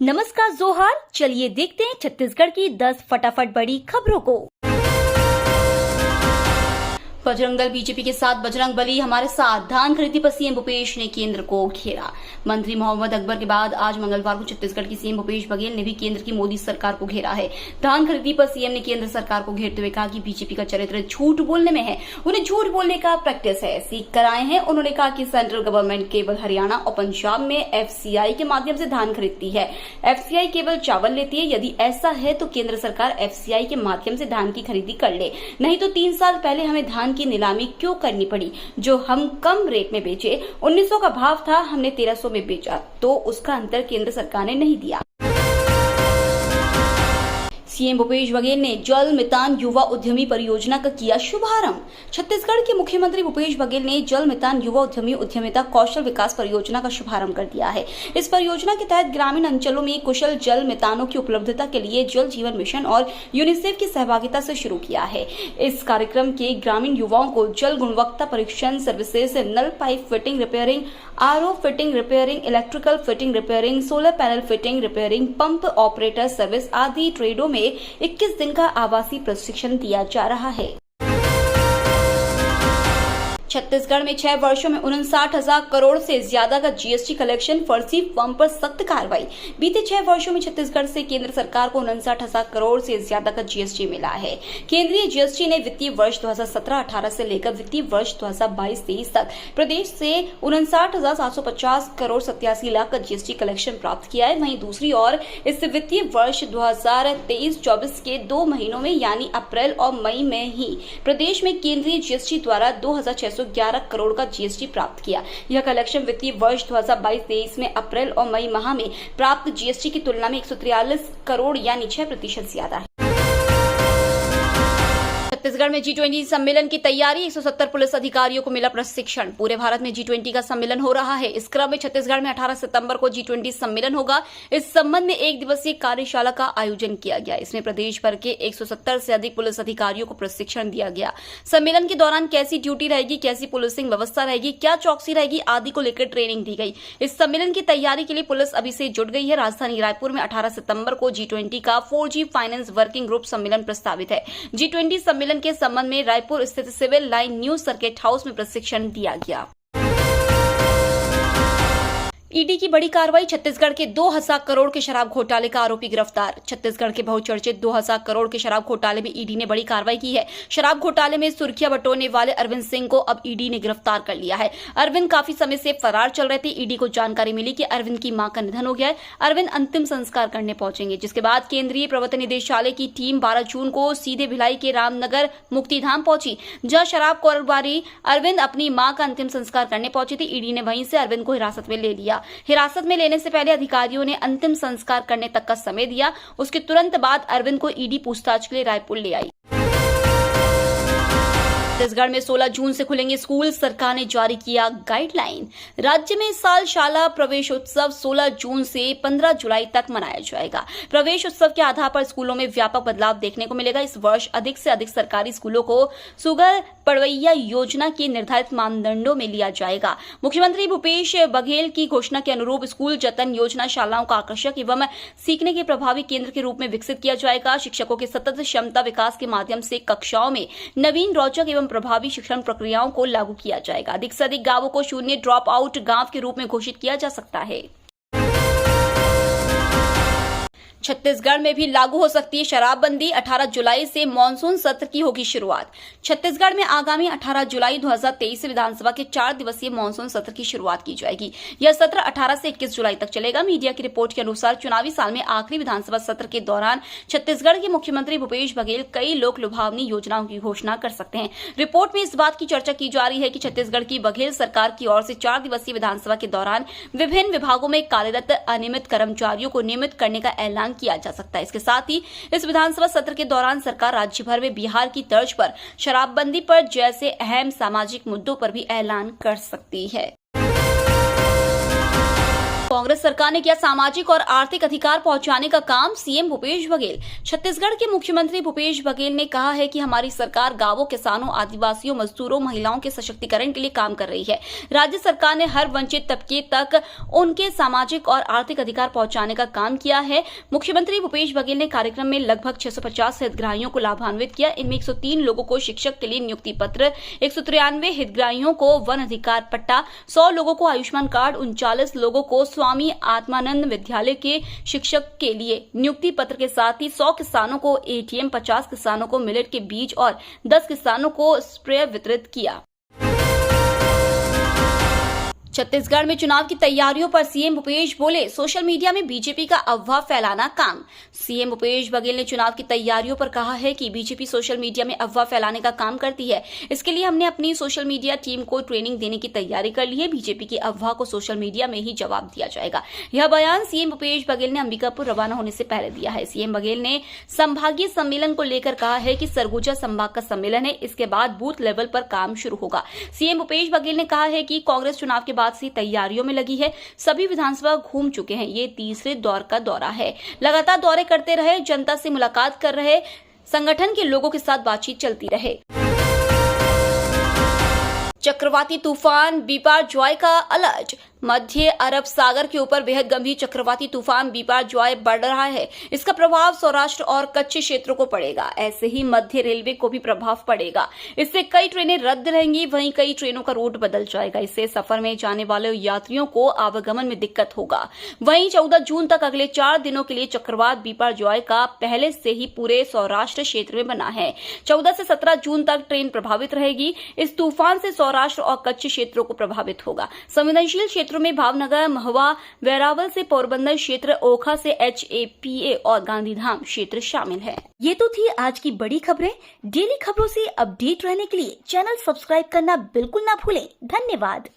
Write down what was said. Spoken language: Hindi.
नमस्कार जोहार। चलिए देखते हैं छत्तीसगढ़ की 10 फटाफट बड़ी खबरों को। बजरंग दल बीजेपी के साथ बजरंग बली हमारे साथ। धान खरीदी पर सीएम भूपेश ने केंद्र को घेरा। मंत्री मोहम्मद अकबर के बाद आज मंगलवार को छत्तीसगढ़ की सीएम भूपेश बघेल ने भी केंद्र की मोदी सरकार को घेरा है। धान खरीदी पर सीएम ने केंद्र सरकार को घेरते हुए कहा कि बीजेपी का चरित्र झूठ बोलने में है, उन्हें झूठ बोलने का प्रैक्टिस है, सीख कर आए हैं। उन्होंने कहा कि सेंट्रल गवर्नमेंट केवल हरियाणा और पंजाब में एफसीआई के माध्यम से धान खरीदती है, एफसीआई केवल चावल लेती है। यदि ऐसा है तो केंद्र सरकार एफसीआई के माध्यम से धान की खरीदी कर ले, नहीं तो 3 साल पहले हमें धान की नीलामी क्यों करनी पड़ी जो हम कम रेट में बेचे। 1900 का भाव था, हमने 1300 में बेचा, तो उसका अंतर केंद्र सरकार ने नहीं दिया। सीएम भूपेश बघेल ने जल मितान युवा उद्यमी परियोजना का किया शुभारंभ। छत्तीसगढ़ के मुख्यमंत्री भूपेश बघेल ने जल मितान युवा उद्यमी उद्यमिता कौशल विकास परियोजना का शुभारंभ कर दिया है। इस परियोजना के तहत ग्रामीण अंचलों में कुशल जल मितानों की उपलब्धता के लिए जल जीवन मिशन और यूनिसेफ की सहभागिता से शुरू किया है। इस कार्यक्रम के ग्रामीण युवाओं को जल गुणवत्ता परीक्षण सर्विसेज, नल pipe fitting repairing, RO fitting repairing, electrical fitting repairing, solar panel fitting repairing, pump operator service आदि ट्रेडों में 21 दिन का आवासीय प्रशिक्षण दिया जा रहा है। छत्तीसगढ़ में 6 वर्षों में 59,000 करोड़ से ज्यादा का जीएसटी कलेक्शन, फर्जी फर्म पर सख्त कार्रवाई। बीते 6 वर्षों में छत्तीसगढ़ से केंद्र सरकार को 59,000 करोड़ से ज्यादा का जीएसटी मिला है। केंद्रीय जीएसटी ने वित्तीय वर्ष 2017-18 से लेकर वित्तीय वर्ष 2022-23 तक प्रदेश से 59,750 करोड़ 87 लाख का जीएसटी कलेक्शन प्राप्त किया है। वहीं दूसरी ओर इस वित्तीय वर्ष 2023-24 के 2 महीनों में यानी अप्रैल और मई में ही प्रदेश में केंद्रीय जीएसटी द्वारा 2,611 करोड़ का जीएसटी प्राप्त किया। यह कलेक्शन वित्तीय वर्ष 2022-23 में अप्रैल और मई माह में प्राप्त जीएसटी की तुलना में 143 करोड़ यानी 6% ज्यादा है। छत्तीसगढ़ में G20 सम्मेलन की तैयारी। 170 पुलिस अधिकारियों को मिला प्रशिक्षण। पूरे भारत में G20 का सम्मेलन हो रहा है। इस क्रम में छत्तीसगढ़ में 18 सितंबर को G20 सम्मेलन होगा। इस संबंध में 1 दिवसीय कार्यशाला का आयोजन किया गया। इसमें प्रदेश भर के 170 से अधिक पुलिस अधिकारियों को प्रशिक्षण दिया गया। सम्मेलन के दौरान कैसी ड्यूटी रहेगी, कैसी पुलिसिंग व्यवस्था रहेगी, क्या चौकसी रहेगी आदि को लेकर ट्रेनिंग दी गई। इस सम्मेलन की तैयारी के लिए पुलिस अभी से जुट गई है। राजधानी रायपुर में 18 सितंबर को G20 का 4G फाइनेंस वर्किंग ग्रुप सम्मेलन प्रस्तावित है। G20 सम्मेलन के संबंध में रायपुर स्थित civil line new circuit house में प्रशिक्षण दिया गया। ईडी की बड़ी कार्रवाई। छत्तीसगढ़ के 2,000 करोड़ के शराब घोटाले का आरोपी गिरफ्तार। छत्तीसगढ़ के बहुचर्चित 2,000 करोड़ के शराब घोटाले में ईडी ने बड़ी कार्रवाई की है। शराब घोटाले में सुर्खियां बटोरने वाले अरविंद सिंह को अब ईडी ने गिरफ्तार कर लिया है। अरविंद काफी समय से फरार चल रहे थे। ईडी को जानकारी मिली कि अरविंद की मां का निधन हो गया है। अरविंद अंतिम संस्कार करने पहुंचेंगे, जिसके बाद केंद्रीय प्रवर्तन निदेशालय की टीम 12 जून को सीधे भिलाई के रामनगर मुक्तिधाम पहुंची, जहां शराब कारोबारी अरविंद अपनी मां का अंतिम संस्कार करने पहुंचे थे। ईडी ने वहीं से अरविंद को हिरासत में ले लिया। हिरासत में लेने से पहले अधिकारियों ने अंतिम संस्कार करने तक का समय दिया। उसके तुरंत बाद अरविंद को ईडी पूछताछ के लिए रायपुर ले आई। छत्तीसगढ़ में 16 जून से खुलेंगे स्कूल। सरकार ने जारी किया गाइडलाइन। राज्य में इस साल शाला प्रवेश उत्सव 16 जून से 15 जुलाई तक मनाया जाएगा। प्रवेश उत्सव के आधार पर स्कूलों में व्यापक बदलाव देखने को मिलेगा। इस वर्ष अधिक से अधिक सरकारी स्कूलों को सुगर पड़वैया योजना के निर्धारित मानदंडों में लिया जाएगा। मुख्यमंत्री भूपेश बघेल की घोषणा के अनुरूप स्कूल जतन योजना शालाओं का आकर्षक एवं सीखने के प्रभावी केंद्र के रूप में विकसित किया जाएगा। शिक्षकों के सतत क्षमता विकास के माध्यम से कक्षाओं में नवीन, रोचक एवं प्रभावी शिक्षण प्रक्रियाओं को लागू किया जाएगा। अधिक से अधिक गांवों को शून्य ड्रॉप आउट गांव के रूप में घोषित किया जा सकता है। छत्तीसगढ़ में भी लागू हो सकती है शराबबंदी। 18 जुलाई से मानसून सत्र की होगी शुरुआत। छत्तीसगढ़ में आगामी 18 जुलाई 2023 से विधानसभा के 4 दिवसीय मानसून सत्र की शुरुआत की जाएगी। यह सत्र 18 से 21 जुलाई तक चलेगा। मीडिया की रिपोर्ट के अनुसार चुनावी साल में आखिरी विधानसभा सत्र के दौरान छत्तीसगढ़ के मुख्यमंत्री भूपेश बघेल कई लोक लुभावनी योजनाओं की घोषणा कर सकते हैं। रिपोर्ट में इस बात की चर्चा की जा रही है कि छत्तीसगढ़ की बघेल सरकार की ओर से 4 दिवसीय विधानसभा के दौरान विभिन्न विभागों में कार्यरत अनियमित कर्मचारियों को नियमित करने का ऐलान किया जा सकता है। इसके साथ ही इस विधानसभा सत्र के दौरान सरकार राज्य भर में बिहार की तर्ज पर शराबबंदी पर जैसे अहम सामाजिक मुद्दों पर भी ऐलान कर सकती है। कांग्रेस सरकार ने किया सामाजिक और आर्थिक अधिकार पहुंचाने का काम, सीएम भूपेश बघेल। छत्तीसगढ़ के मुख्यमंत्री भूपेश बघेल ने कहा है कि हमारी सरकार गांवों, किसानों, आदिवासियों, मजदूरों, महिलाओं के सशक्तिकरण के लिए काम कर रही है। राज्य सरकार ने हर वंचित तबके तक उनके सामाजिक और आर्थिक अधिकार पहुंचाने का काम किया है। मुख्यमंत्री भूपेश बघेल ने कार्यक्रम में लगभग 650 हितग्राहियों को लाभान्वित किया। इनमें 103 लोगों को शिक्षक के लिए नियुक्ति पत्र, 193 हितग्राहियों को वन अधिकार पट्टा, 100 लोगों को आयुष्मान कार्ड, 39 लोगों को स्वामी आत्मानंद विद्यालय के शिक्षक के लिए नियुक्ति पत्र के साथ ही 100 किसानों को एटीएम, 50 किसानों को मिलेट के बीज और 10 किसानों को स्प्रे वितरित किया। छत्तीसगढ़ में चुनाव की तैयारियों पर सीएम भूपेश बोले, सोशल मीडिया में बीजेपी का अफवाह फैलाना काम। सीएम भूपेश बघेल ने चुनाव की तैयारियों पर कहा है कि बीजेपी सोशल मीडिया में अफवाह फैलाने का काम करती है। इसके लिए हमने अपनी सोशल मीडिया टीम को ट्रेनिंग देने की तैयारी कर ली है। बीजेपी की अफवाह को सोशल मीडिया में ही जवाब दिया जाएगा। यह बयान सीएम भूपेश बघेल ने अंबिकापुर रवाना होने से पहले दिया है। सीएम बघेल ने संभागीय सम्मेलन को लेकर कहा है कि सरगुजा संभाग का सम्मेलन है, इसके बाद बूथ लेवल पर काम शुरू होगा। सीएम भूपेश बघेल ने कहा है कि कांग्रेस चुनाव के बाद से तैयारियों में लगी है। सभी विधानसभा घूम चुके हैं। ये तीसरे दौर का दौरा है। लगातार दौरे करते रहे, जनता से मुलाकात कर रहे, संगठन के लोगों के साथ बातचीत चलती रहे। चक्रवाती तूफान बिपारजॉय का अलर्ट। मध्य अरब सागर के ऊपर बेहद गंभीर चक्रवाती तूफान बिपारजॉय बढ़ रहा है। इसका प्रभाव सौराष्ट्र और कच्छ क्षेत्रों को पड़ेगा। ऐसे ही मध्य रेलवे को भी प्रभाव पड़ेगा। इससे कई ट्रेनें रद्द रहेंगी, वहीं कई ट्रेनों का रूट बदल जाएगा। इससे सफर में जाने वाले यात्रियों को आवागमन में दिक्कत होगा। वहीं 14 जून तक अगले 4 दिनों के लिए चक्रवात बिपारजॉय का पहले से ही पूरे सौराष्ट्र क्षेत्र में बना है। 14 से 17 जून तक ट्रेन प्रभावित रहेगी। इस तूफान से सौराष्ट्र और कच्छ क्षेत्रों को प्रभावित होगा। संवेदनशील क्षेत्रों में भावनगर, महुआ, वेरावल से पोरबंदर क्षेत्र, ओखा से HAPA और गांधीधाम क्षेत्र शामिल है। ये तो थी आज की बड़ी खबरें। डेली खबरों से अपडेट रहने के लिए चैनल सब्सक्राइब करना बिल्कुल ना भूलें। धन्यवाद।